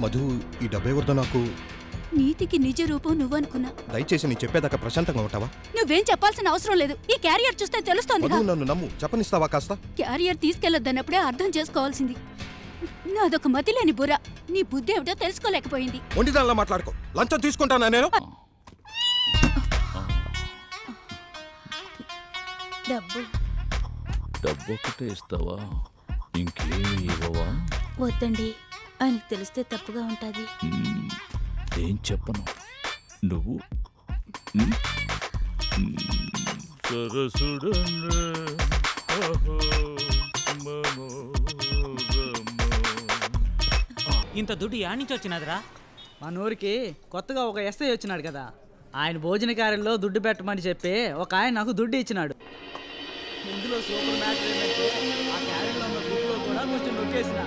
మధు, ఈ డబ్బే వద్ద నాకు. నీతికి నిజ రూపం నువ్వనుకున్నా. దయచేసి నీ చెప్పేదాకా ప్రశాంతంగా ఉంటావా? నువ్వేం చెప్పాల్సిన అవసరం లేదు. ఈ క్యారియర్ చూస్తే తెలుస్తోంది. నన్ను నమ్ము, చెప్పనిస్తావా కాస్త? క్యారియర్ తీసుకెళ్లొద్దన్నప్పుడే అర్థం చేసుకోవాల్సింది. నాదొక మతిలేని బుర్ర. నీ బుద్ధి ఏమిటో తెలుసుకోలేకపోయింది. ఒంటిదానిలా మాట్లాడుకో. లంచం తీసుకుంటానా నేను? డబ్బు ఒకటే ఇస్తావా? ఇంకేమి ఇవ్వవా? వద్దండి, ఆయనకు తెలిస్తే తప్పుగా ఉంటుంది. ఏం చెప్పను. నువ్వు ఇంత దుడ్డు యాడ్ నుంచి వచ్చినదిరా? మన ఊరికి కొత్తగా ఒక ఎస్ఐ వచ్చినాడు కదా, ఆయన భోజన కార్యంలో దుడ్డు పెట్టమని చెప్పి ఒక ఆయన నాకు దుడ్డు ఇచ్చినాడు. ఇందులో సూపర్ మ్యాటర్ ఏంటంటే ఆ క్యారెట్లో ఉన్న దుడ్డులో కూడా కొంచెం నొక్కేసిన.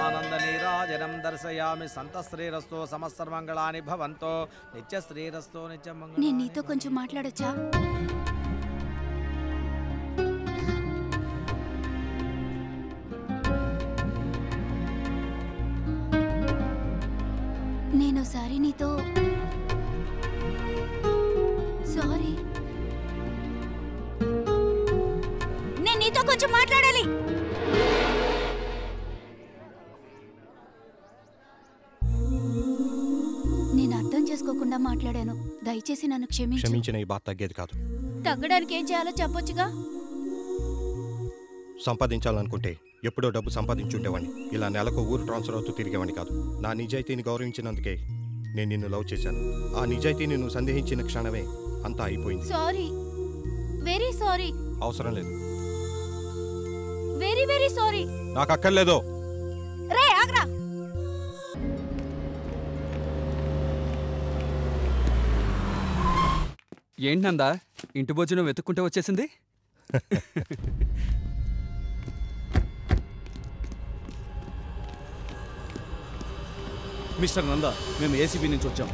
ఆనందనీరాజనం దర్శయామి. సంతశ్రీరస్తో సమస్తమంగళాని భవంతో. నిత్యశ్రీరస్తో నిత్యమంగళాని. నేను నీతో కొంచెం మాట్లాడొచ్చా? నేనోసారి నీతో సారీ, నేను నీతో కొంచెం మాట్లాడాలి. నేను అర్థం చేసుకోకుండా మాట్లాడాను. దయచేసి నన్ను క్షమించు. క్షమించిన ఈ బాధ తగ్గేది కాదు. తగ్గడానికి ఏం చేయాలో చెప్పొచ్చుగా. సంపాదించాలనుకుంటే ఎప్పుడో డబ్బు సంపాదించుండేవాడిని. ఇలా నెలకు ఊరు ట్రాన్స్ఫర్ అవుతూ తిరిగేవాడిని కాదు. నా నిజాయితీని గౌరవించినందుకే నేను నిన్ను లవ్ చేశాను. ఆ నిజాయితీని నువ్వు సందేహించిన క్షణమే అంతా అయిపోయింది. Sorry, very sorry. అవసరం లేదు. Very very sorry. నాకు అక్కర్లేదు. రే ఆగ్రా. ఏంటందా ఇంటి భోజనం వెతుక్కుంటే వచ్చేసింది? మిస్టర్ నందా, మేము ఏసీబీ నుంచి వచ్చాం.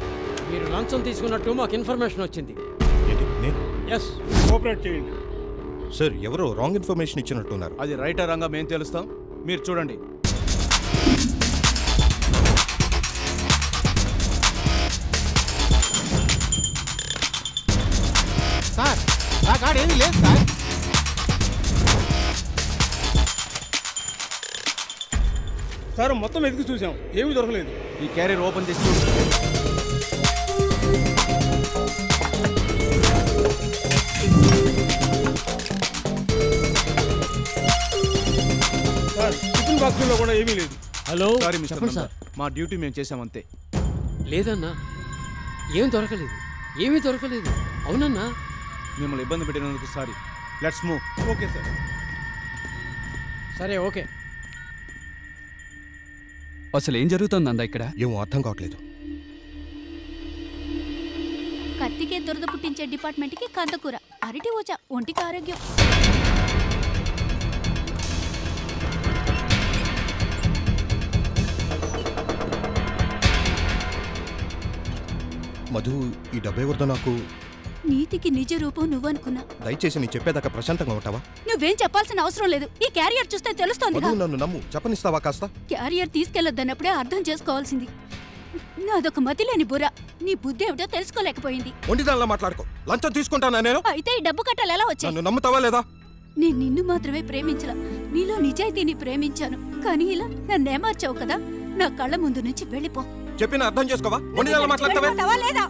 మీరు లంచం తీసుకున్నట్టు మాకు ఇన్ఫర్మేషన్ వచ్చింది. ఎస్, కోఆపరేట్ చేయండి. సార్, ఎవరో రాంగ్ ఇన్ఫర్మేషన్ ఇచ్చినట్టున్నారు. అది రైటా రాంగా మేము తెలుస్తాం, మీరు చూడండి. సార్, నా కార్డు ఏమీ లేదు సార్. సార్, మొత్తం ఎదుగు చూసాం, ఏమీ దొరకలేదు. ఈ క్యారియర్ ఓపెన్ చేసి చూడు. సార్, టిఫిన్ బాక్స్లో కూడా ఏమీ లేదు. హలో, సారీ మిస్టర్ చెప్పండి నందా, సార్. మా డ్యూటీ మేము చేసామంతే. లేదన్నా, ఏం దొరకలేదు, ఏమీ దొరకలేదు. అవునన్నా. మిమ్మల్ని ఇబ్బంది పెట్టినందుకు sorry. Let's move. Okay sir. సరే, ఓకే. అసలు ఏం జరుగుతుందా ఇక్కడ? ఏమో అర్థం కావట్లేదు. కత్తికే దురద పుట్టించే డిపార్ట్మెంట్కి కందకూర, అరటి ఊచ, ఒంటికి ఆరోగ్యం. మధు, ఈ డబ్బే వద్ద నాకు. నీతికి నిజ రూపం నువ్వనుకున్నా. దయచేసి నీ చెప్పేదాకా ప్రశాంతంగా ఉంటావా? నువ్వేం చెప్పాల్సిన అవసరం లేదు. ఈ క్యారియర్ చూస్తే తెలుస్తోంది. నన్ను నమ్ము, చెప్పనిస్తావా కాస్త? క్యారియర్ తీసుకెళ్లొద్దన్నప్పుడే అర్థం చేసుకోవాల్సింది. నాదొక మతిలేని బుర్ర. నీ బుద్ధి ఏమిటో తెలుసుకోలేకపోయింది. ఒంటిదానిలా మాట్లాడుకో. లంచం తీసుకుంటానా నేను? అయితే ఈ డబ్బు కట్టాలి ఎలా వచ్చాయి? నన్ను నమ్ముతావా లేదా? నేను నిన్ను మాత్రమే ప్రేమించలా, నీలో నిజాయితీని ప్రేమించాను. కానీ ఇలా నన్నేమార్చావు కదా. నా కళ్ళ ముందు నుంచి వెళ్ళిపో. చెప్పిన అర్థం చేసుకోవా? ఒంటిదానిలా మాట్లాడతావా లేదా?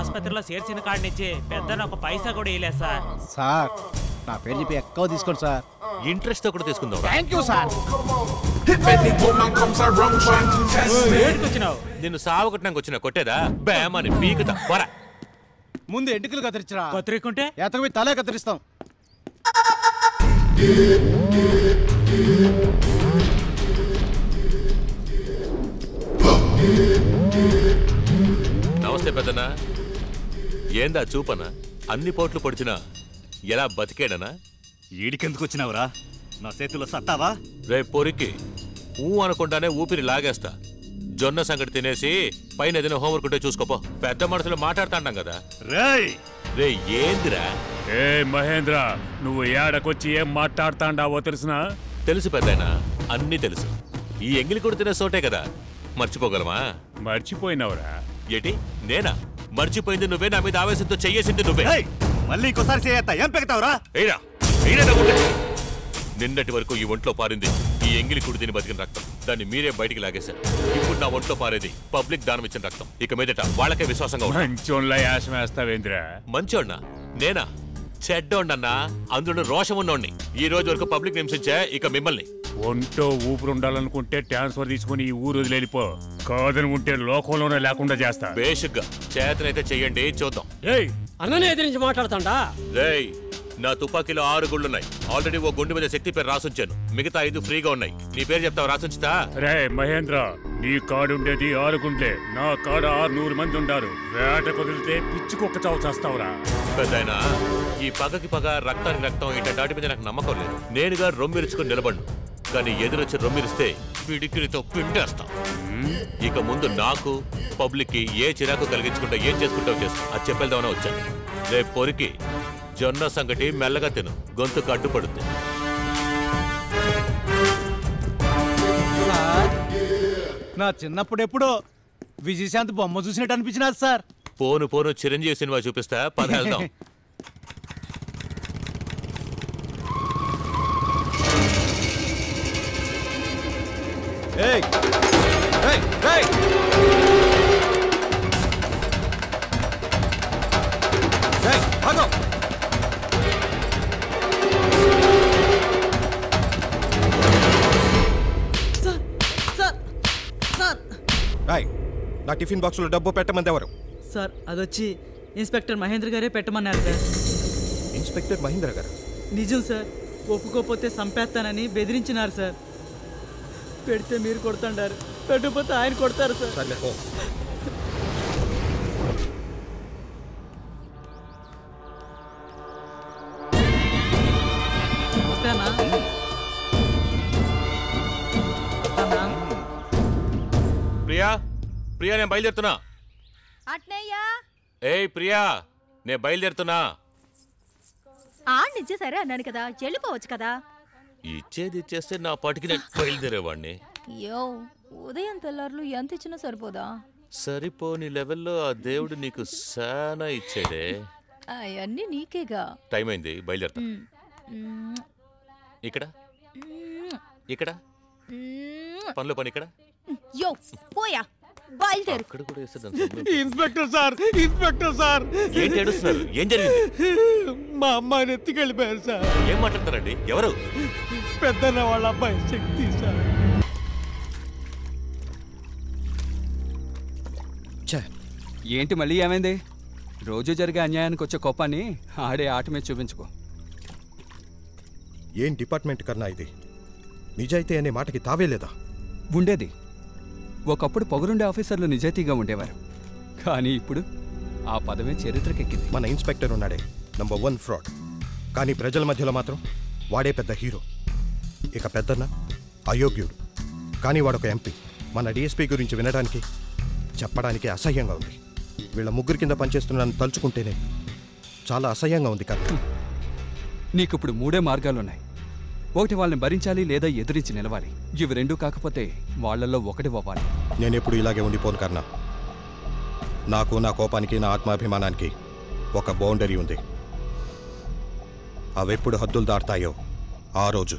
ఆసుపత్రిలో చేర్చిన కార్డు నుంచి పెద్ద ఒక పైసా కూడా వేయలేదు సార్. సార్, నా పేరు చెప్పి ఎక్కువ తీసుకోండి సార్. ఇంట్రెస్ట్ తో కూడా తీసుకుందాం. Thank you sir. నిన్ను సావగొట్టడానికి వచ్చిన కొట్టేదా బేమని పీకుతా. ముందు ఎంటుకలు కత్తిరించరా. కత్తిరికుంటే ఎతకవి తలే కత్తిరిస్తాం. నమస్తే పెద్దనా. ఏందా చూపనా? అన్ని పోట్లు పొడిచినా ఎలా బతికేడనా? ఈడికెందుకు వచ్చినావురా? నా చేతుల్లో సత్తావా? రేపు పొరికి అనకుండానే ఊపిరి లాగేస్తా. జొన్న సంగటి తినేసి పైన ఏదైనా హోంవర్క్ ఉంటే చూసుకోపో. పెద్ద మనసులో మాట్లాడుతాంటాం కదా. రే ఏందిరా? ఏ మహేంద్ర, నువ్వు ఏడకొచ్చి ఏం మాట్లాడుతాండావో తెలుసునా? తెలుసు పెద్దయినా, అన్నీ తెలుసు. ఈ ఎంగిలి కూడా తినే చోటే కదా, మర్చిపోగలమా? మర్చిపోయినావురా? ఏటి నేనా మర్చిపోయింది? నువ్వే నా మీద ఆవేశంతో చెయ్యేసింది నువ్వే. మళ్ళీ ఇంకోసారి చేయత్తా ఏం పెడతావురా? నిన్నటి వరకు ఈ ఒంట్లో పారింది ఈ ఎంగిలి కుడి తిని బతికిన రక్తం. దాన్ని మీరే బయటికి లాగేశారు. ఇప్పుడు నా ఒంట్లో పారేది పబ్లిక్ దానం ఇచ్చిన రక్తం. ఇక మీదట వాళ్ళకే విశ్వాసంగా మంచోళ్ళ యాసం వేస్తావేంద్రా? మంచోడ్నా? నేనా? చెడ్డోండన్నా, అందులో రోషం ఉన్నోడిని. ఈ రోజు వరకు పబ్లిక్ హింసించా, ఇక మిమ్మల్ని. ఒంటో ఊపిరి ఉండాలనుకుంటే ట్రాన్స్ఫర్ తీసుకుని ఈ ఊరు వదిలేలిపో. కాదనుకుంటే లోకంలోనే లేకుండా చేస్తా. బేసిక్గా చేతనైతే చెయ్యండి, చూద్దాం. అన్ననే ఎదిరించి మాట్లాడతాండా? రేయ్, నా తుపాకీలో 6 గుళ్ళున్నాయి. ఆల్రెడీ ఓ గుండె మీద శక్తి పేరు రాసుంచాను. మిగతా 5 ఫ్రీగా ఉన్నాయి. నీ పేరు చెప్తావు, రాసుంచుతా? రే మహేంద్ర, నీ కాడుండేది 6 గుండ్లే. నా కాడ 600 మంది ఉండారు. వేట కుదిరితే పిచ్చి కుక్క చావు చేస్తావురా. పెద్దాయనా, ఈ పగకి పగ, రక్తానికి రక్తం, ఇట్లా దాటి మీద నాకు నమ్మకం లేదు. నేనుగా రొమ్మిరుచుకుని నిలబడ్ను, కానీ ఎదురొచ్చి రొమ్మిరిస్తే పిడికిలితో పిండేస్తాం. ఇక ముందు నాకు పబ్లిక్ కి ఏ చిరాకు కలిగించుకుంటా ఏం చేసుకుంటావు చేస్తా. అది చెప్పేద్దామని వచ్చాను. రేపు పొరికి జొన్న సంగటి మెల్లగా తిను, గొంతుకు అడ్డుపడుద్ది. నా చిన్నప్పుడు ఎప్పుడో విజయశాంతి బొమ్మ చూసినట్టు అనిపించినారు సార్. పోను పోను చిరంజీవి సినిమా చూపిస్తా, పద వెళ్దాం. నా టిఫిన్ బాక్స్ లో డబ్బు పెట్టమంది ఎవరు? సార్ అదొచ్చి ఇన్స్పెక్టర్ మహేంద్ర గారే పెట్టమన్నారు సార్. ఇన్స్పెక్టర్ మహేంద్ర గారు? నిజం సార్. ఒప్పుకోకపోతే సంపేస్తానని బెదిరించినారు సార్. పెడితే మీరు కొడుతుంటారు, పెట్టకపోతే ఆయన కొడతారు సార్. ప్రియా, ప్రియా, నేను బయలుదేరుతున్నా. ఏయ్ ప్రియా, నేను బయలుదేరుతున్నా. ఆడినిచ్చే సరే అన్నాను కదా, వెళ్ళిపోవచ్చు కదా. ఇచ్చేది ఇచ్చేస్తే నా పాటికి నేను బయలుదేరేవాడిని. అయ్యో, ఉదయం తెల్లారులు ఎంత ఇచ్చినా సరిపోదా? సరిపోని లెవెల్లో ఆ దేవుడు నీకు సానా ఇచ్చాడే. అవన్నీ నీకేగా. టైం అయింది, బయలుదేరుతా. ఇక్కడ ఇక్కడ పనిలో పని ఇక్కడ. యో పోయా, బయలుదేరు. అక్కడ కూడా ఇన్స్పెక్టర్ సార్, ఇన్స్పెక్టర్ సార్. ఏంటి ఏడుస్తున్నారు? ఏం జరిగింది? మా అమ్మాయిని ఎత్తుకెళ్ళిపోయారు సార్. ఏం మాట్లాడతారండి? ఎవరు? పెద్దన్న వాళ్ళ అబ్బాయి శక్తి సార్. ఏంటి మళ్ళీ ఏమైంది? రోజు జరిగే అన్యాయానికి వచ్చే కోపాన్ని ఆడే ఆట మీద చూపించుకో. ఏం డిపార్ట్మెంట్ కన్నా ఇది? నిజాయితీ అనే మాటకి తావే లేదా? ఉండేది. ఒకప్పుడు పొగరుండే ఆఫీసర్లు నిజాయితీగా ఉండేవారు, కానీ ఇప్పుడు ఆ పదమే చరిత్రకెక్కింది. మన ఇన్స్పెక్టర్ ఉన్నాడే నంబర్ 1 ఫ్రాడ్, కానీ ప్రజల మధ్యలో మాత్రం వాడే పెద్ద హీరో. ఇక పెద్దన్న అయోగ్యుడు, కానీ వాడొక ఎంపీ. మన డిఎస్పీ గురించి వినడానికి, చెప్పడానికి అసహ్యంగా ఉంది. వీళ్ళ ముగ్గురు కింద పనిచేస్తున్నాను తలుచుకుంటేనే చాలా అసహ్యంగా ఉంది కదా. నీకిప్పుడు 3 మార్గాలున్నాయి. ఒకటి వాళ్ళని భరించాలి, లేదా ఎదురించి నిలవాలి. ఇవి 2 కాకపోతే వాళ్లలో ఒకటి అవ్వాలి. నేనెప్పుడు ఇలాగే ఉండిపోను కన్నా. నాకు, నా కోపానికి, నా ఆత్మాభిమానానికి ఒక బౌండరీ ఉంది. అవెప్పుడు హద్దులు దాటుతాయో ఆ రోజు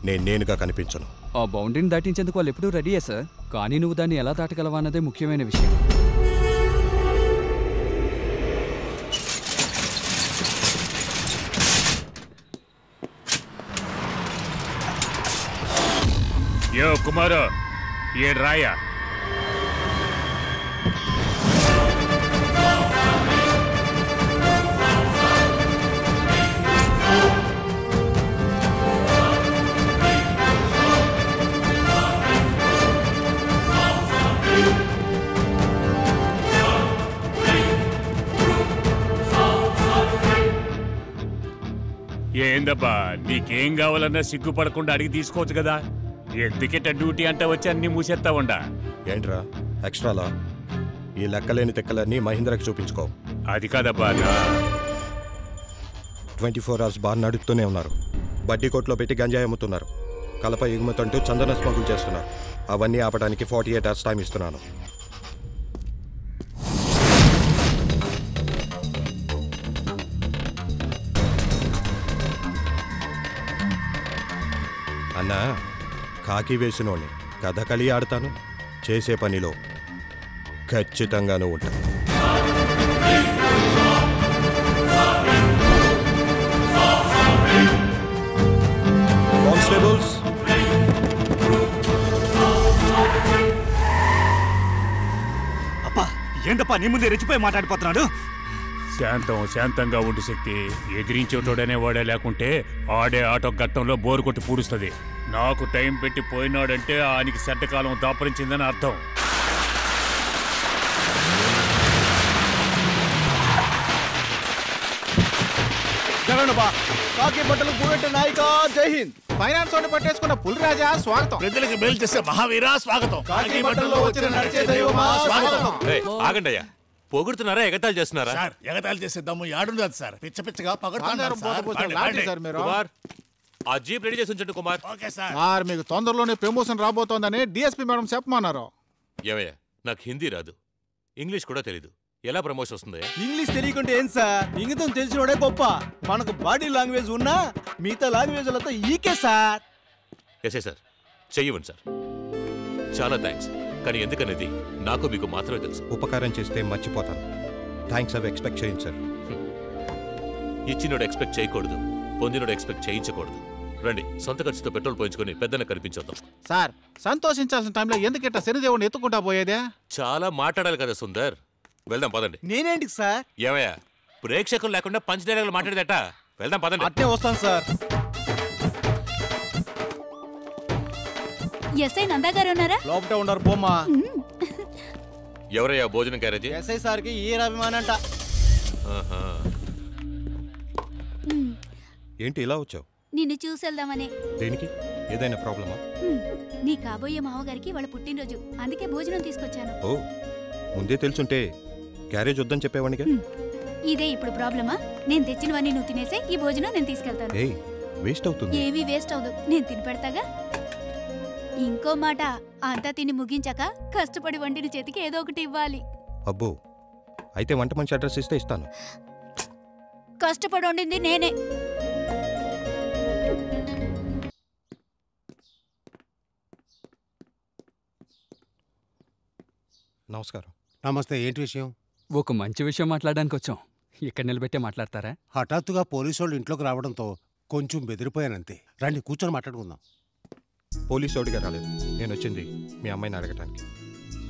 నేనుగా కనిపించను. ఆ బౌండరీని దాటించేందుకు వాళ్ళు ఎప్పుడూ రెడీయే సార్, కానీ నువ్వు దాన్ని ఎలా దాటగలవా అన్నదే ముఖ్యమైన విషయం. యో కుమారు, ఏ రాయా? ఏందబ్బా నీకేం కావాలన్నా సిగ్గుపడకుండా అడిగి తీసుకోవచ్చు కదా. ఎందుకిట డ్యూటీ అంటే వచ్చి అన్ని మూసేస్తా ఉండా. ఏంట్రా ఎక్స్ట్రాలా? ఈ లెక్కలేని తెక్కలన్నీ మహేంద్రకి చూపించుకో. అది కాదబ్బా 24 hours బార్ నడుపుతూనే ఉన్నారు. బడ్డీ కొట్లో పెట్టి గంజాయి అమ్ముతున్నారు. కలప ఎగుమతంటూ చందన స్మగుల్ చేస్తున్నారు. అవన్నీ ఆపడానికి 48 hours టైం ఇస్తున్నాను. అన్నా, కాకి వేసినోడిని కథకళి ఆడతాను. చేసే పనిలో ఖచ్చితంగానూ ఉంటాను. కానిస్టేబుల్స్, అప్పా ఏంటప్పా నీ ముందే రెచ్చిపోయి మాట్లాడిపోతున్నాడు. శాంతంగా ఉండు శక్తి. ఎదిరించేటోడనే వాడే లేకుంటే ఆడే ఆటో ఘట్టంలో బోరు కొట్టి పూడుస్తుంది. నాకు టైం పెట్టి పోయినాడంటే ఆయనకి సెడ్డకాలం దాపరించిందని అర్థం. కాకి బట్టలు పూగట్టే నాయక జై హింద్. ఫైనాన్స్ వాడిని పట్టేసుకున్న పులిరాజా స్వాగతం. ప్రజలకు మేలు చేసే మహావీరా స్వాగతం. కాకి బట్టల్లో వచ్చిన నడిచే దైవమా స్వాగతం. ఆగండి అయ్యా, పొగుడుతున్నారా ఎగతాలు చేస్తున్నారా? సార్ ఎగతాళి చేసే దమ్ము యాడుండదు సార్. పిచ్చగా కుమార్, ఆ జీప్ రెడీ చేసి ఉంచండి కుమార్. సార్ మీకు తొందరలోనే ప్రమోషన్ రాబోతోందని డిఎస్పీ మేడం చెప్పమన్నారు. ఏమయ్యా, నాకు హిందీ రాదు, ఇంగ్లీష్ కూడా తెలీదు. ఎలా ప్రమోషన్ వస్తుంది? ఇంగ్లీష్ తెలియకుంటే ఏం సార్, ఇంగితం తెలిసినోడే గొప్ప. మనకు బాడీ లాంగ్వేజ్ ఉన్నా మిగతా లాంగ్వేజ్లతో ఈకే సార్. ఎస్ఐ సార్, చెయ్యవండి సార్. చాలా థ్యాంక్స్. కానీ ఎందుకనేది నాకు మీకు మాత్రమే తెలుసు. ఉపకారం చేస్తే మర్చిపోతాను. థ్యాంక్స్ అవి ఎక్స్పెక్ట్ చేయండి సార్. ఇచ్చినోడు ఎక్స్పెక్ట్ చేయకూడదు, పొందినోడు ఎక్స్పెక్ట్ చేయించకూడదు. రండి, సొంత ఖర్చుతో పెట్రోల్ పోయించుకొని పెద్దన కనిపించొద్దాం. సార్ సంతోషించాల్సిన టైంలో ఎందుకిట్ట శనిదేవుని ఎత్తుకుంటా పోయేదే? చాలా మాట్లాడాలి కదా సుందర్. వెళ్దాం పదండి. నేనేంటి సార్? ఏమయ్యా, ప్రేక్షకులు లేకుండా పంచ్ డైలాగులు మాట్లాడేదట. వెళ్దాం పదండి. అట్టే వస్తాను సార్. ఎస్ఐ నందా గారు ఉన్నారా? లోపట ఉన్నారు బొమ్మా. ఎవరయ్యా భోజనం క్యారేజీ? ఎస్ఐ సార్కి ఈ అభిమానంట. ఏంటి ఇలా వచ్చావు? నిన్ను చూసెళ్దామనే. దేనికి? ఏదైనా ప్రాబ్లమా? నీ కాబోయే మావగారికి వాళ్ళ పుట్టినరోజు, అందుకే భోజనం తీసుకొచ్చాను. ఓ, ముందే తెలుసుంటే క్యారేజ్ వద్దని చెప్పేవాడిగా. ఇదే ఇప్పుడు ప్రాబ్లమా? నేను తెచ్చినవన్నీ నువ్వు తినేసే, ఈ భోజనం నేను తీసుకెళ్తాను. ఏయ్, వేస్ట్ అవుతుంది. ఏమీ వేస్ట్ అవదు, నేను తిని పెడతాగా. ఇంకో మాట, అంతా తిని ముగించాక కష్టపడి వండిన చేతికి ఏదో ఒకటి ఇవ్వాలి. అబ్బో, అయితే వంట మంచి అడ్రస్ ఇస్తే ఇస్తాను. కష్టపడి వండింది నేనే. నమస్కారం. నమస్తే. ఏంటి విషయం? ఒక మంచి విషయం మాట్లాడడానికి వచ్చాం. ఇక్కడ నిలబెట్టే మాట్లాడతారా? హఠాత్తుగా పోలీసు వాళ్ళు ఇంట్లోకి రావడంతో కొంచెం బెదిరిపోయానంతే. రండి కూర్చొని మాట్లాడుకుందాం. పోలీసోడిగా రాలేదు, నేను వచ్చింది మీ అమ్మాయిని అడగటానికి.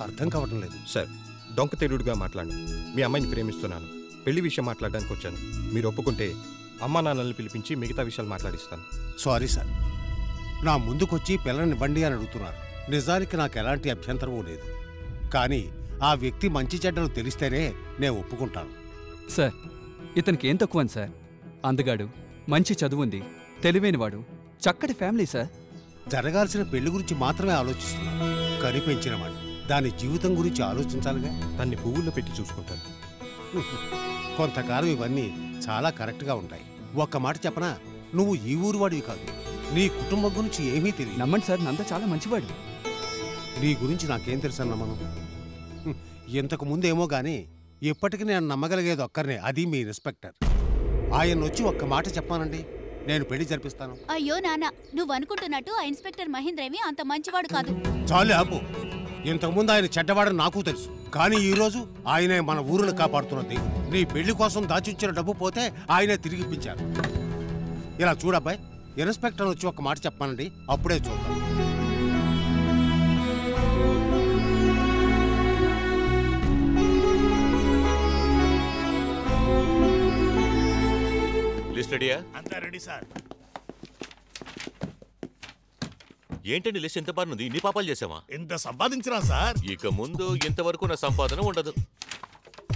అర్థం కావడం లేదు సార్. డొంక తెరుడుగా మాట్లాడు. మీ అమ్మాయిని ప్రేమిస్తున్నాను, పెళ్లి విషయం మాట్లాడడానికి వచ్చాను. మీరు ఒప్పుకుంటే అమ్మా నాన్నల్ని పిలిపించి మిగతా విషయాలు మాట్లాడిస్తాను. సారీ సార్, నా ముందుకొచ్చి పిల్లనివ్వండి అని అడుగుతున్నారు. నిజానికి నాకు ఎలాంటి అభ్యంతరమూ లేదు. కానీ ఆ వ్యక్తి మంచి చెడ్డలు తెలిస్తేనే నేను ఒప్పుకుంటాను. సార్, ఇతనికి ఏం తక్కువ సార్? అందగాడు, మంచి చదువుంది, తెలివైనవాడు, చక్కటి ఫ్యామిలీ సార్. జరగాల్సిన పెళ్లి గురించి మాత్రమే ఆలోచిస్తున్నాను. కనిపించినవాడు దాని జీవితం గురించి ఆలోచించాలిగా. దాన్ని పువ్వుల్లో పెట్టి చూసుకుంటాను. కొంతకాలం ఇవన్నీ చాలా కరెక్ట్గా ఉంటాయి. ఒక్క మాట చెప్పనా, నువ్వు ఈ ఊరు వాడివి కాదు. నీ కుటుంబం గురించి ఏమీ తెలియదు. నమ్మండి సార్, నంద చాలా మంచివాడు. నీ గురించి నాకేం తెలుసన్నా మనం. ఇంతకు ముందేమో గానీ ఇప్పటికి నేను నమ్మగలిగేది ఒక్కరినే, అది మీ ఇన్స్పెక్టర్. ఆయన వచ్చి ఒక్క మాట చెప్పానండి, నేను పెళ్లి జరిపిస్తాను. అయ్యో నాన్న, నువ్వు అనుకుంటున్నట్టు ఆ ఇన్స్పెక్టర్ మహేంద్రేమి అంత మంచివాడు కాదు. చాలు ఆపు. ఇంతకుముందు ఆయన చెడ్డవాడని నాకు తెలుసు, కానీ ఈరోజు ఆయనే మన ఊరును కాపాడుతున్న దేవుడు. నీ పెళ్లి కోసం దాచిచ్చిన డబ్బు పోతే ఆయనే తిరిగిప్పించారు. ఇలా చూడబ్బాయి, ఇన్స్పెక్టర్ వచ్చి ఒక మాట చెప్పానండి, అప్పుడే చూద్దాం. లిస్ట్ రెడీయా? అంతా రెడీ సార్. ఏంటండి లిస్ట్ ఎంత బాగుంది? ఇన్ని పాపాలు చేసామా? ఎంత సంపాదించినా సార్. ఇక ముందు ఇంతవరకు నా సంపాదన ఉండదు.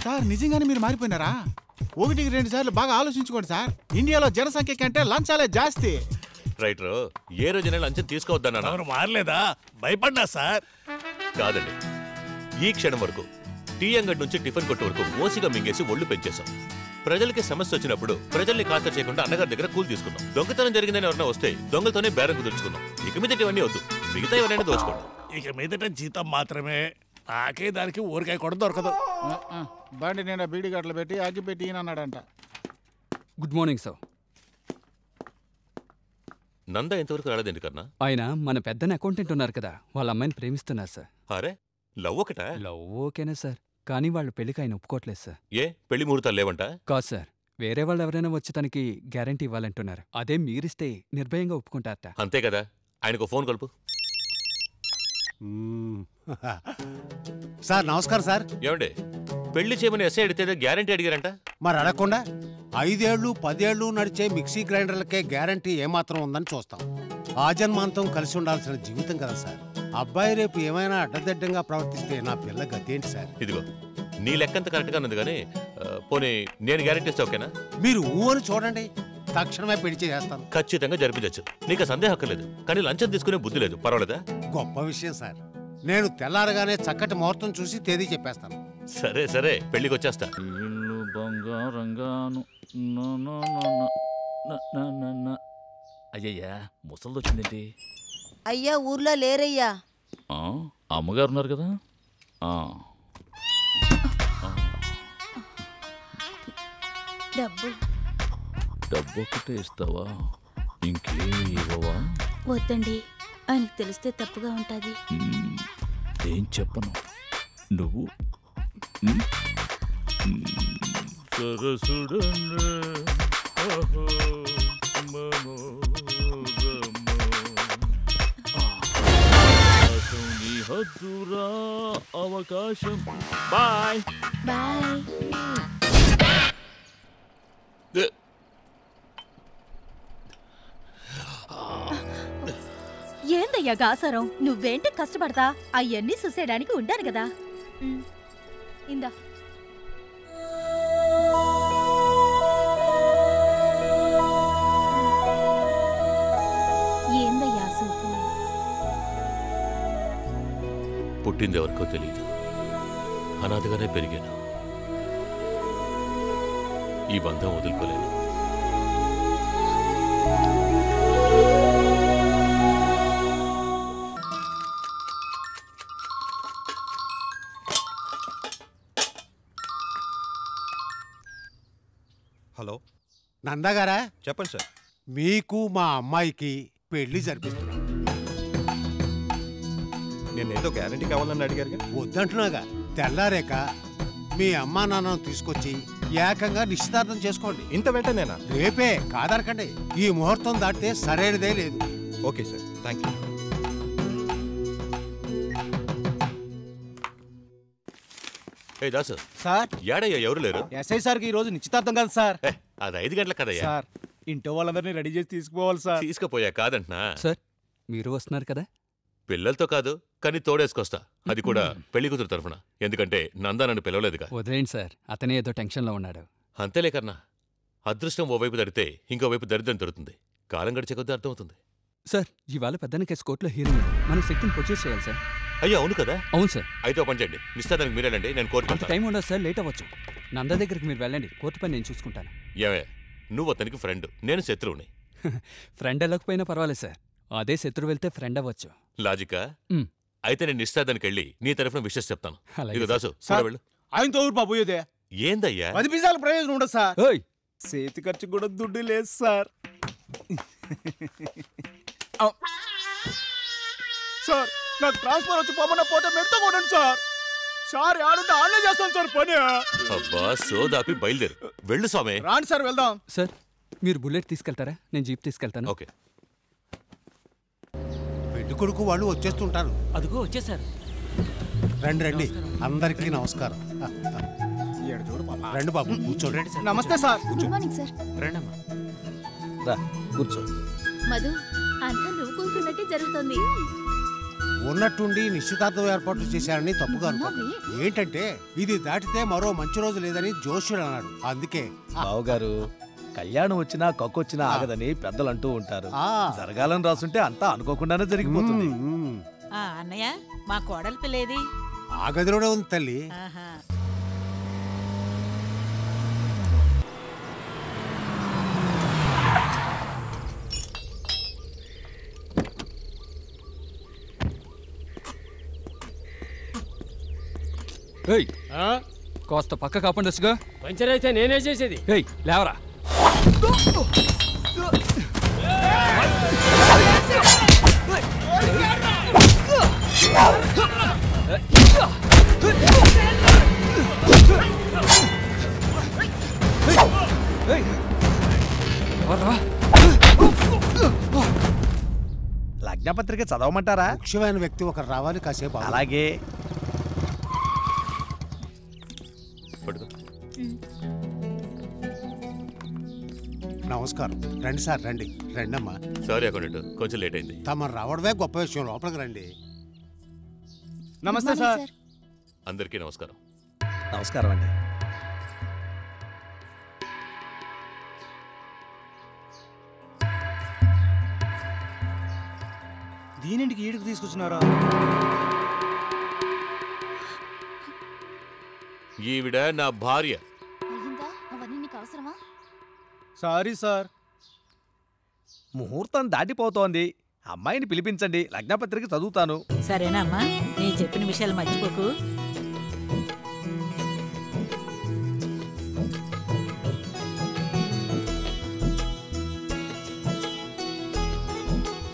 సార్ నిజంగానే మీరు మారిపోయినారా? 1-2 సార్లు బాగా ఆలోచించుకోండి సార్. ఇండియాలో జనసంఖ్య కంటే లంచాలే జాస్తి. రైటర్ ఏ రోజైనా లంచం తీసుకోవద్దన్నా ఎవరు మారలేదా? భయపడ్డా సార్. కాదండి, ఈ క్షణం వరకు టీ అంగడి నుంచి టిఫిన్ కొట్టు వరకు ఓసిగా మింగేసి ఒళ్ళు పెంచేశాం. ప్రజలకి సమస్య వచ్చినప్పుడు ప్రజల్ని ఖాతరు చేయకుండా అన్నగారి దగ్గర కూలి తీసుకున్నాం. దొంగతనం జరిగిందని ఎవరైనా వస్తే దొంగలతోనే బేరం కుదుర్చుకున్నాం. ఇక మీదట ఇవన్నీ వద్దు, మిగతా ఎవరైనా దోచుకోండి. ఇక మీదట జీతం మాత్రమే. నాకే దానికి ఊరికాయ కూడా దొరకదు. బండి నేను బీడి గట్లు పెట్టి అగ్గి పెట్టి అన్నాడంట. Good morning sir. నంద ఎంతవరకు రాలేదండి కన్నా? ఆయన మన పెద్దని అకౌంటెంట్ ఉన్నారు కదా, వాళ్ళ అమ్మాయిని ప్రేమిస్తున్నారు సార్. అరే లవ్ ఒకటా? లవ్ ఓకేనా సార్, కానీ వాళ్ళు పెళ్లికి ఆయన ఒప్పుకోవట్లేదు సార్. ఏ పెళ్లి ముహూర్తాలు లేవంట? కాదు సార్, వేరే వాళ్ళు ఎవరైనా వచ్చి తనకి గ్యారంటీ ఇవ్వాలంటున్నారు. అదే మీరిస్తే నిర్భయంగా ఒప్పుకుంటారట. అంతే కదా, ఆయనకు ఫోన్ కలుపు. సార్ నమస్కారం సార్. ఏమండి పెళ్లి చేయమని ఎస్ఐ అడిగితే గ్యారంటీ అడిగారంట? మరి అడగకుండా 5 ఏళ్ళు 10 ఏళ్ళు నడిచే మిక్సీ గ్రైండర్లకే గ్యారంటీ ఏమాత్రం ఉందని చూస్తాం. ఆజన్మాంతం కలిసి ఉండాల్సిన జీవితం కదా సార్. అబ్బాయి రేపు ఏమైనా అడ్డదిడ్డంగా ప్రవర్తిస్తే నా పిల్ల గతేంటి సార్? ఇదిగో నీ లెక్కంత కరెక్ట్గా ఉంది, కానీ పోనీ నేను గ్యారంటీ ఇస్తే ఓకేనా? మీరు ఊరు చూడండి, తక్షణమే పెళ్లి చేస్తాను. ఖచ్చితంగా జరిపించచ్చు, నీకు సందేహం అక్కర్లేదు. కానీ లంచం తీసుకునే బుద్ధి లేదు, పర్వాలేదా? గొప్ప విషయం సార్. నేను తెల్లారగానే చక్కటి ముహూర్తం చూసి తేదీ చెప్పేస్తాను. సరే సరే, పెళ్లికి వచ్చేస్తా. అయ్యయ్యా ముసలిది వచ్చిందేంటి? అయ్యా ఊర్లో లేరయ్యా. అమ్మగారు ఉన్నారు కదా. డబ్బు డబ్బు ఒకటే ఇస్తావా? ఇంకేమి ఇవ్వవా? వద్దండి, ఆయనకు తెలిస్తే తప్పుగా ఉంటుంది. ఏం చెప్పను. నువ్వు హద్దురా అవకాశం. Bye bye. ఏందయ్యా గాసారం, నువ్వేంటి కష్టపడతా? అవన్నీ చూసేయడానికి ఉండాను కదా. ఇందా ఏందయ్యా సూపు? పుట్టింది ఎవరికో తెలియదు, అనాథగానే పెరిగాను. ఈ బంధం వదులుకోలేను. హలో నందగారా? చెప్పండి సార్. మీకు మా అమ్మాయికి పెళ్లి జరిపిస్తున్నాను. నేను ఏదో గ్యారంటీ కావాలని అడిగారు. వద్దంటున్నాగా. తెల్లారేక మీ అమ్మా నాన్నను తీసుకొచ్చి ఏకంగా నిశ్చితార్థం చేసుకోండి. ఇంత వెంటనేనా? రేపే, కాదనకండి. ఈ ముహూర్తం దాటితే సరైనదే లేదు. Okay sir, thank you. ఏ దాసు సార్. ఏడయ్యా ఎవరు లేరు? ఎస్ఐ సార్కి ఈ రోజు నిశ్చితార్థం కదా సార్. అది 5 గంటల కదయ్యా. సార్ ఇంట్లో వాళ్ళందరినీ రెడీ చేసి తీసుకుపోవాలి సార్. తీసుకుపోయా కాదంటున్నా. సార్ మీరు వస్తున్నారు కదా? పిల్లలతో కాదు, కానీ తోడేసుకొస్తా. అది కూడా పెళ్లి కూతురు తరఫున. ఎందుకంటే నందా నన్ను పిలవలేదుగా. వదిలేండి సార్, అతనే ఏదో టెన్షన్లో ఉన్నాడు. అంతేలే కన్నా, అదృష్టం ఓవైపు దడితే ఇంకోవైపు దరిద్రం దొరుకుతుంది. కాలం గడిచే కొద్దీ అర్థమవుతుంది. సార్ ఇవాళ పెద్దని కేసు కోర్టులో హీరింగ్ ఉంది. మనం శక్తిని ప్రొడ్యూస్ చేయాలి సార్. అయ్యో అవును కదా. అవును సార్. అయితే ఓ పని చేయండి, నిశ్చితార్థానికి మీరేనండి, నేను కోర్టుకు అంత టైం ఉండదు సార్, లేట్ అవ్వచ్చు. నంద దగ్గరికి మీరు వెళ్ళండి, కోర్టు పని నేను చూసుకుంటాను. ఏమే, నువ్వు అతనికి ఫ్రెండ్, నేను శత్రువుని. ఫ్రెండ్ వెళ్ళకపోయినా పర్వాలేదు సార్, అదే శత్రువు వెళ్తే ఫ్రెండ్ అవ్వచ్చు. లాజికా? అయితే నేను నిశ్చితార్థానికి వెళ్ళి నీ తరఫున విషెస్ చెప్తాను. ఇదిగో దాసు వెళ్ళు. ఆయనతో ఊరు బాబు ఇదే. ఏందయ్యా? 10 పైసలు ప్రయోజనం ఉండదు సార్. చేతి ఖర్చు కూడా దుడ్డు లేదు సార్. సార్ నాకు ట్రాన్స్ఫర్ వచ్చి పోమన్నా పోతే మెడతో కొనండి సార్. సార్ ఆడుంటే ఆన్లై చేస్తాను సార్ పని. అబ్బా సోదాపి బయలుదేరు, వెళ్ళు స్వామి. రాండి సార్ వెళ్దాం. సార్ మీరు బుల్లెట్ తీసుకెళ్తారా? నేను జీప్ తీసుకెళ్తాను. ఓకే. పెళ్లి కొడుకు వాళ్ళు వచ్చేస్తుంటారు. అదిగో వచ్చేసారు. రండి రండి, అందరికీ నమస్కారం. రండి బాబు కూర్చోండి. నమస్తే సార్. Good morning sir. రండమ్మా. రా కూర్చో. మధు, అంతా నువ్వు కూర్చున్నట్టే జరుగుతుంది. ఉన్నట్టుండి నిశ్చితార్థం ఏర్పాట్లు చేశారని తప్పుగా అనుకోండి. ఏంటంటే ఇది దాటితే మరో మంచి రోజు లేదని జోష్యుడు అన్నాడు. అందుకే బావగారు కళ్యాణం వచ్చినా కక్కొచ్చినా ఆగదని పెద్దలు అంటూ ఉంటారు. జరగాలని రాసుంటే అంతా అనుకోకుండానే జరిగిపోతుంది. అన్నయ్య మా కోడలి పిల్లేది? ఆ గదిలోనే ఉంది తల్లి. కాస్త పక్క కాపండొచ్చుగా. పంచర్ అయితే నేనే చేసేది. లేవరా. లగ్నపత్రిక చదవమంటారా? ముఖ్యమైన వ్యక్తి ఒకరు రావాలి కాసేపు. అలాగే. నమస్కారం. రండి సార్, రండి రండి అమ్మా. సారీ అకౌంటెంట్, కొంచెం లేట్ అయింది. తమ రావడమే గొప్ప విషయం. లోపలికి రండి. నమస్తే సార్. అందరికీ నమస్కారం. నమస్కారం అండి. దీనింటికి ఈడుకు తీసుకొచ్చినారా? ఈవిడ నా భార్య. అవన్నీ నీకు అవసరమా? Sorry sir. ముహూర్తం దాటిపోతోంది. అమ్మాయిని పిలిపించండి, లగ్నపత్రిక చదువుతాను. సరేనా అమ్మా? నీ చెప్పిన విషయాలు మర్చిపోకు.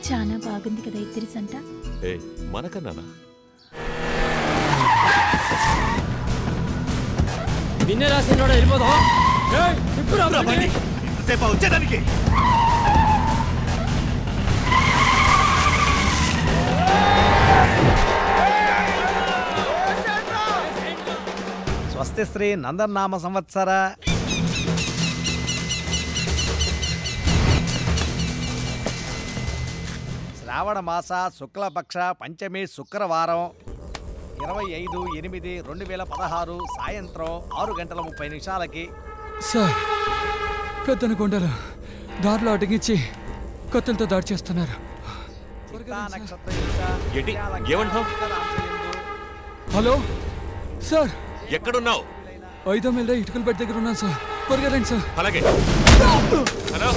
చాలా బాగుంది కదా ఇద్దరి సంట. మనకన్నానా? నిన్నే రాసిన వెళ్ళిపోదాం. వచ్చేదానికి స్వస్తి శ్రీ నందనామ సంవత్సర శ్రావణ మాస శుక్లపక్ష పంచమి శుక్రవారం 25/8/2016 సాయంత్రం 6:30 సార్, పెద్దన కొండలు దారిలో అడ్డగించి కత్తులతో దాడి చేస్తున్నారు. హలో సార్, ఎక్కడున్నావు? 5వ మైల్ ఇటుకల బెడ్ దగ్గర ఉన్నాను సార్. త్వరగా రండి సార్. అలాగే. హలో,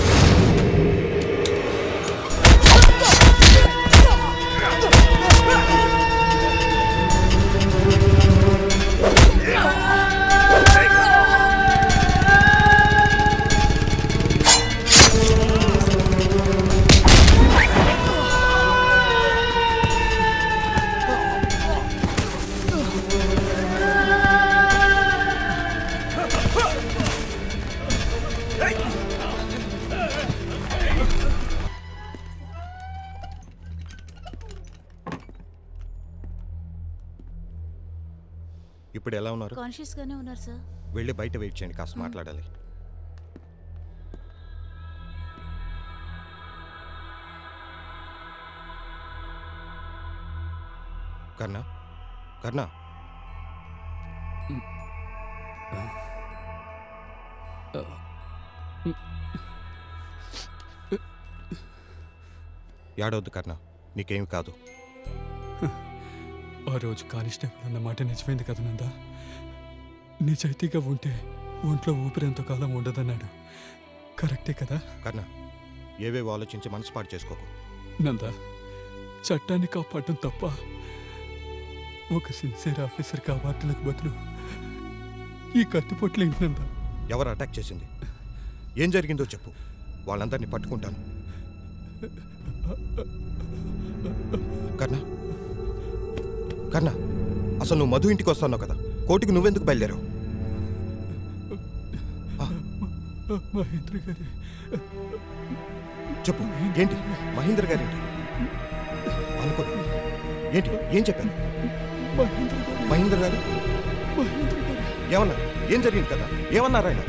ఇప్పుడు ఎలా ఉన్నారు? కాన్షియస్ గానే ఉన్నారు సార్. వెళ్ళి బయట వెయిట్ చేయండి, కాస్త మాట్లాడాలి. కర్ణ, కర్ణ, ఏడవద్దు కర్ణ, నీకేమి కాదు. ఆ రోజు కానిస్టేబుల్ అన్న మాట నిజమైంది కదా నందా. నిజాయితీగా ఉంటే ఒంట్లో ఊపిరి ఎంతకాలం ఉండదన్నాడు. కరెక్టే కదా? కర్ణ, ఏవేవో ఆలోచించి మనసు పాటు చేసుకోకు. నందా, చట్టాన్ని కాపాడటం తప్ప ఒక సిన్సియర్ ఆఫీసర్కి అవార్డులకు బదులు ఈ కత్తిపోట్లు ఏంటి నందా? ఎవరు అటాక్ చేసింది? ఏం జరిగిందో చెప్పు, వాళ్ళందరినీ పట్టుకుంటాను. కర్ణ, కర్ణ, అసలు నువ్వు మధు ఇంటికి వస్తున్నావు కదా, కోర్టుకి నువ్వెందుకు బయలుదేరావు? మహేంద్ర గారి చెప్పు, ఏంటి మహేంద్ర గారి అనుకో, ఏంటి ఏం చెప్పాను? మహేంద్ర గారు ఏమన్నారు? ఏం జరిగింది కదా, ఏమన్నారు ఆయన?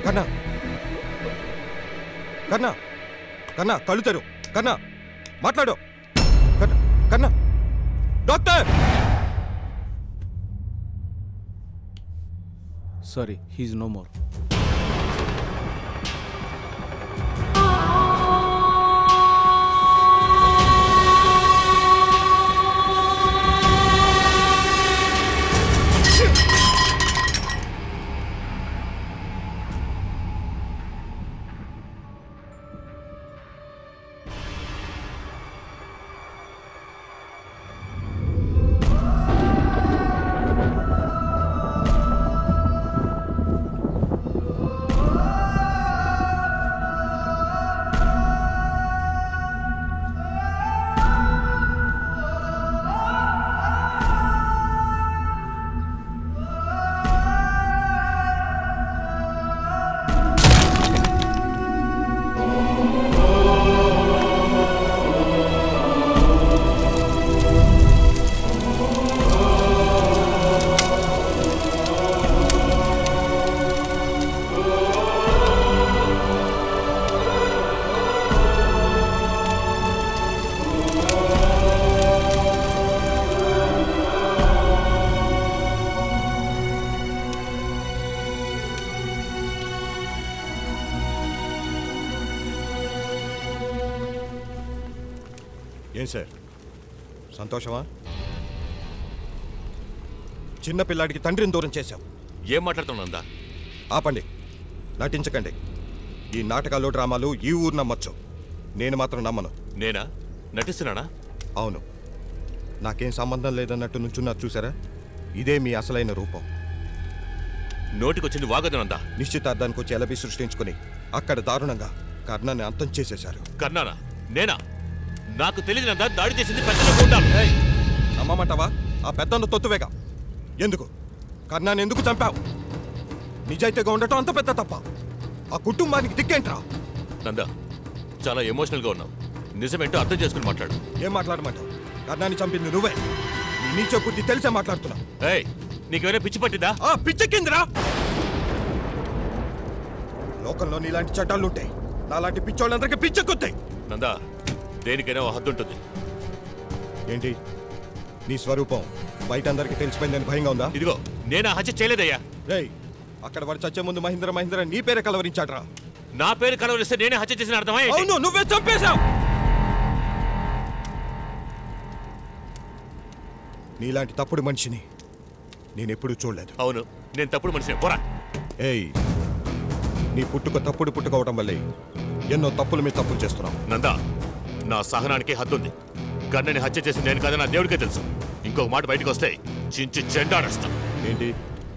కర్ణ, కర్ణ, కన్నా కళ్ళు తెరు. కన్నా మాట్లాడు. కన్నా doctor. Sorry, he's no more. ఏం సార్ సంతోషమా? చిన్న పిల్లాడికి తండ్రిని దూరం చేశావు. ఏం మాట్లాడుతున్నా? ఆపండి, నటించకండి. ఈ నాటకాలు డ్రామాలు ఈ ఊరు నమ్మచ్చు, నేను మాత్రం నమ్మను. నేనా నటిస్తున్నానా? అవును, నాకేం సంబంధం లేదన్నట్టు నుంచున్నారు చూసారా? ఇదే మీ అసలైన రూపం. నోటికొచ్చింది వాగదనందా? నిశ్చితార్థానికి వచ్చి ఎలబి సృష్టించుకుని అక్కడ దారుణంగా కర్ణాన్ని అంతం చేసేశారు. కర్ణానా? నేనా? నాకు తెలియదంతా దాడి చేసింది పెద్ద ఉండాలి. నమ్మమంటావా? ఆ పెద్దన్న తొత్తువేగా. ఎందుకు కర్ణాన్ని ఎందుకు చంపావు? నిజాయితీగా ఉండటం అంత పెద్ద తప్ప. ఆ కుటుంబానికి దిక్కేంట్రా? నందా, చాలా ఎమోషనల్గా ఉన్నావు. నిజమేంటో అర్థం చేసుకుని మాట్లాడు. ఏం మాట్లాడమంటావు? కర్ణాన్ని చంపింది నువ్వే. నీ నీచ బుద్ధి తెలిసే మాట్లాడుతున్నావు. నీకేమైనా పిచ్చి పట్టిందా? పిచ్చెక్కిందిరా. లోకంలో నీలాంటి చట్టాలుంటాయి, నాలాంటి పిచ్చోళ్ళందరికీ పిచ్చెక్కుతాయి. నందా, దేనికైనా హద్దు ఉంటుంది. ఏంటి నీ స్వరూపం బయట అందరికి తెలిసిపోయిందని భయంగా ఉందా? ఇదిగో నేను హత్య చేయలేదయ్యా. అక్కడ వాడు చచ్చే ముందు మహేంద్ర నీ పేరే కలవరించాడ్రా. నా పేరు కలవరిస్తే నేనే హత్య చేసిన అర్థమై? అవును, నువ్వే చంపేశావు. నీలాంటి తప్పుడు మనిషిని నేనెప్పుడు చూడలేదు. అవును, నేను తప్పుడు మనిషిని. పోరా. నీ పుట్టుక తప్పుడు పుట్టుకోవడం వల్లే ఎన్నో తప్పుల మీద తప్పులు చేస్తున్నావు. నందా, నా సహనానికి హద్దుంది. కన్నని హత్య చేసి నేను కదా నా దేవుడికే తెలుసు. ఇంకొక మాట బయటకు వస్తే చించి చెండాడేస్తా. ఏంటి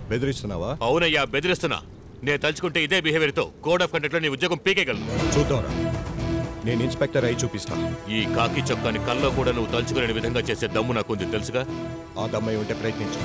బెదిరిస్తున్నావా? అవునయ్యా, బెదిరిస్తున్నా. నేను తలుచుకుంటే ఇదే బిహేవియర్తో కోడ్ ఆఫ్ కండక్ట్ లో నీ ఉద్యోగం పీకేయగలను. చూద్దాంరా, నేను ఇన్స్పెక్టర్ అయి చూపిస్తా. ఈ కాకి చొక్కాని కల్లో కూడా నువ్వు తలుచుకునే విధంగా చేసే దమ్ము నాకుంది తెలుసుగా. ఆ దమ్మై ఉంటే ప్రయత్నించు.